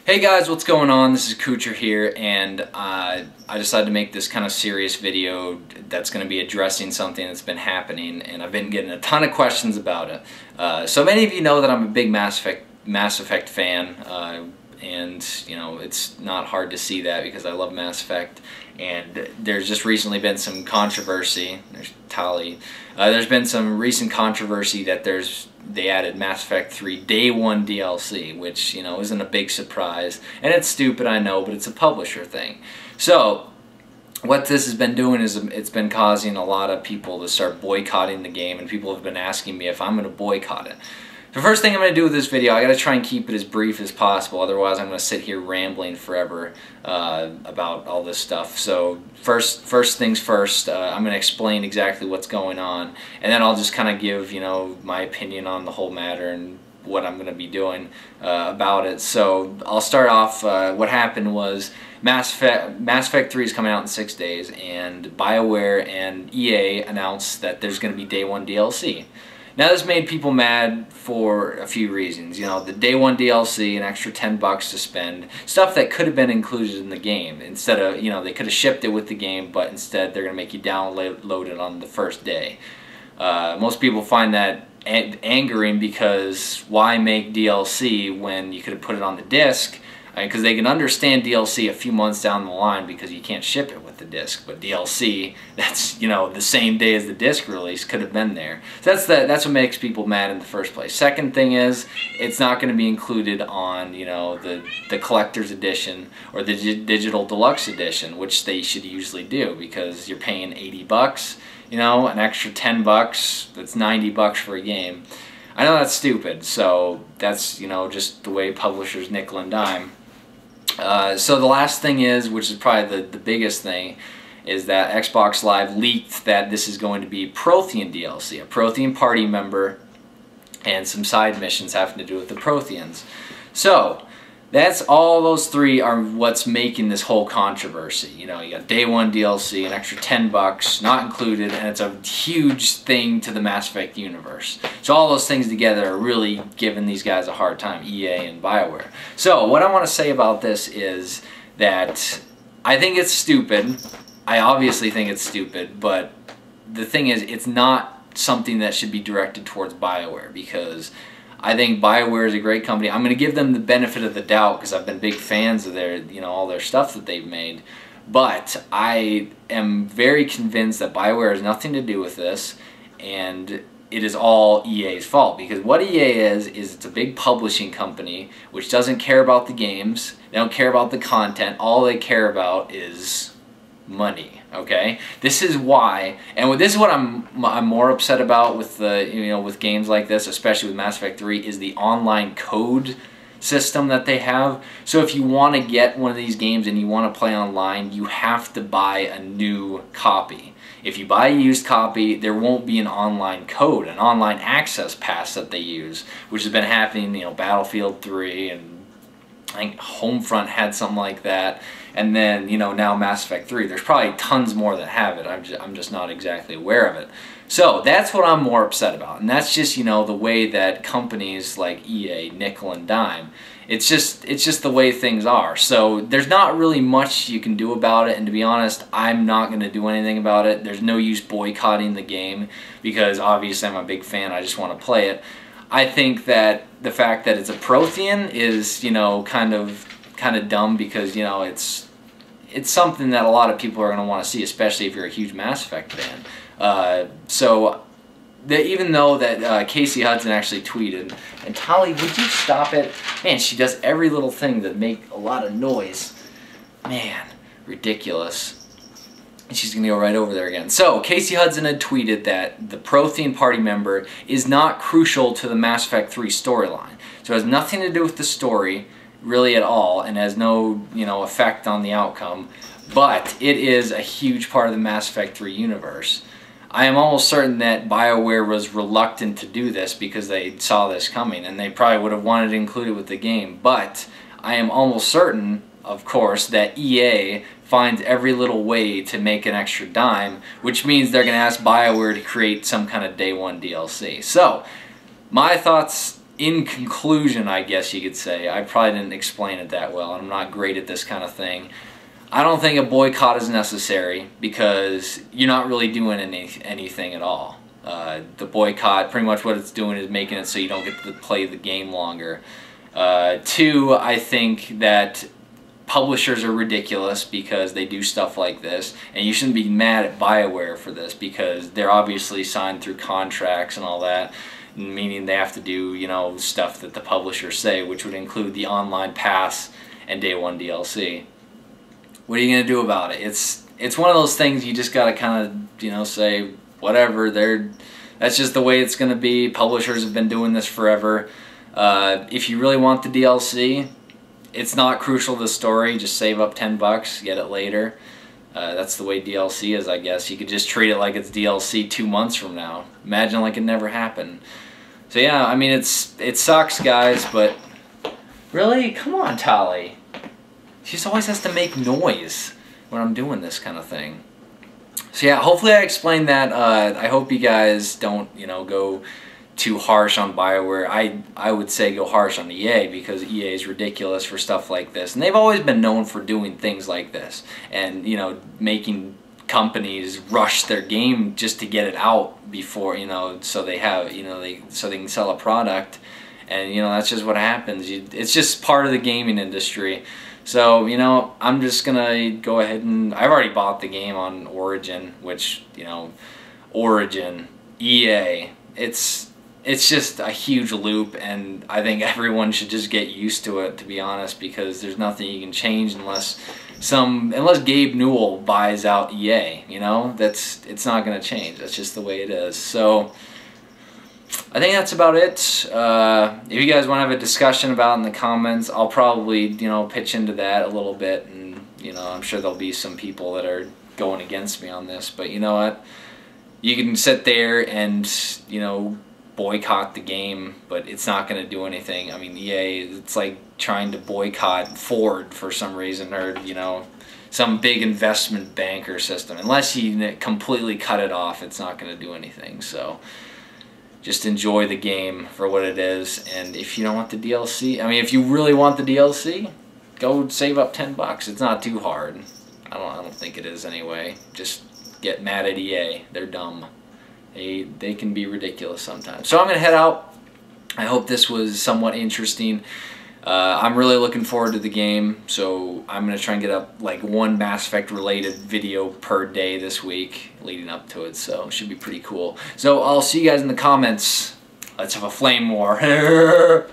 Hey guys, what's going on? This is Kucher here, and I decided to make this kind of serious video that's going to be addressing something that's been happening, and I've been getting a ton of questions about it. So many of you know that I'm a big Mass Effect fan, and you know, it's not hard to see that because I love Mass Effect. And there's just recently been some controversy. There's Tali. There's been some recent controversy that they added Mass Effect 3 Day 1 DLC, which, you know, isn't a big surprise. And it's stupid, I know, but it's a publisher thing. So what this has been doing is it's been causing a lot of people to start boycotting the game, and people have been asking me if I'm going to boycott it. The first thing I'm going to do with this video, I got to try and keep it as brief as possible, otherwise I'm going to sit here rambling forever about all this stuff. So first things first, I'm going to explain exactly what's going on, and then I'll just kind of give, you know, my opinion on the whole matter and what I'm going to be doing about it. So I'll start off. What happened was Mass Effect 3 is coming out in 6 days, and Bioware and EA announced that there's going to be Day 1 DLC. Now this made people mad for a few reasons. You know, the Day 1 DLC, an extra $10 to spend, stuff that could have been included in the game. Instead of, you know, they could have shipped it with the game, but instead they're going to make you download it on the first day. Most people find that angering because why make DLC when you could have put it on the disc? Because they can understand DLC a few months down the line because you can't ship it with the disc, but DLC that's, you know, the same day as the disc release could have been there. So that's what makes people mad in the first place. Second thing is, it's not going to be included on, you know, the collector's edition or the digital deluxe edition, which they should usually do, because you're paying $80, you know, an extra $10, that's $90 for a game. I know that's stupid, so that's, you know, just the way publishers nickel and dime. So the last thing is, which is probably the biggest thing, is that Xbox Live leaked that this is going to be Prothean DLC, a Prothean party member, and some side missions having to do with the Protheans. So that's all. Those three are what's making this whole controversy. You know, you got Day 1 DLC, an extra $10, not included, and it's a huge thing to the Mass Effect universe. So all those things together are really giving these guys a hard time, EA and Bioware. So what I want to say about this is that I think it's stupid. I obviously think it's stupid, but the thing is, it's not something that should be directed towards Bioware, because I think Bioware is a great company. I'm going to give them the benefit of the doubt because I've been big fans of their, you know, all their stuff that they've made. But I am very convinced that Bioware has nothing to do with this, and it is all EA's fault. Because what EA is it's a big publishing company which doesn't care about the games. They don't care about the content. All they care about is money. Okay, this is why, and this is what I'm more upset about with the, you know, with games like this, especially with Mass Effect 3, is the online code system that they have. So if you want to get one of these games and you want to play online, you have to buy a new copy. If you buy a used copy, there won't be an online code, an online access pass that they use, which has been happening, you know, Battlefield 3, and I think Homefront had something like that. And then, you know, now Mass Effect 3. There's probably tons more that have it. I'm just not exactly aware of it. So that's what I'm more upset about. And that's just, you know, the way that companies like EA nickel and dime. It's just the way things are. So there's not really much you can do about it. And to be honest, I'm not going to do anything about it. There's no use boycotting the game because obviously I'm a big fan. I just want to play it. I think that the fact that it's a Prothean is, you know, kind of dumb, because, you know, it's something that a lot of people are going to want to see, especially if you're a huge Mass Effect fan. Even though that Casey Hudson actually tweeted, and Tali, would you stop it? Man, she does every little thing to make a lot of noise. Man, ridiculous. And she's going to go right over there again. So, Casey Hudson had tweeted that the Prothean party member is not crucial to the Mass Effect 3 storyline. So it has nothing to do with the story, really, at all, and has no, you know, effect on the outcome, but it is a huge part of the Mass Effect 3 universe. I am almost certain that Bioware was reluctant to do this because they saw this coming, and they probably would have wanted to include it with the game, but I am almost certain, of course, that EA finds every little way to make an extra dime, which means they're going to ask Bioware to create some kind of Day 1 DLC. So, my thoughts in conclusion, I guess you could say, I probably didn't explain it that well, and I'm not great at this kind of thing. I don't think a boycott is necessary because you're not really doing anything at all. The boycott, pretty much what it's doing is making it so you don't get to play the game longer. Two, I think that publishers are ridiculous because they do stuff like this, and you shouldn't be mad at Bioware for this because they're obviously signed through contracts and all that, meaning they have to do, you know, stuff that the publishers say, which would include the online pass and day one DLC. What are you gonna do about it? It's one of those things you just gotta kind of, you know, say whatever. That's just the way it's gonna be. Publishers have been doing this forever. If you really want the DLC, it's not crucial to the story. Just save up $10, get it later. That's the way DLC is, I guess. You could just treat it like it's DLC 2 months from now. Imagine like it never happened. So yeah, I mean, it sucks, guys, but really, come on, Tali. She just always has to make noise when I'm doing this kind of thing. So yeah, hopefully I explained that. I hope you guys don't, you know, go too harsh on Bioware. I would say go harsh on EA because EA is ridiculous for stuff like this, and they've always been known for doing things like this, and you know, making companies rush their game just to get it out before, you know, so they have, you know, so they can sell a product, and you know, that's just what happens. It's just part of the gaming industry. So, you know, I'm just gonna go ahead and I've already bought the game on Origin, which, you know, Origin, EA, it's just a huge loop, and I think everyone should just get used to it, to be honest, because there's nothing you can change unless Gabe Newell buys out EA, you know? It's not gonna change. That's just the way it is. So I think that's about it. If you guys want to have a discussion about it in the comments, I'll probably, you know, pitch into that a little bit, and you know, I'm sure there'll be some people that are going against me on this, but you know what? You can sit there and, you know, boycott the game, but it's not going to do anything. I mean, EA, it's like trying to boycott Ford for some reason, or, you know, some big investment banker system. Unless you completely cut it off, it's not going to do anything. So just enjoy the game for what it is, and if you don't want the DLC, I mean, if you really want the DLC, go save up $10. It's not too hard. I don't think it is anyway. Just get mad at EA. They're dumb. They can be ridiculous sometimes. So I'm going to head out. I hope this was somewhat interesting. I'm really looking forward to the game, so I'm going to try and get up like one Mass Effect related video per day this week leading up to it, so it should be pretty cool. So I'll see you guys in the comments. Let's have a flame war.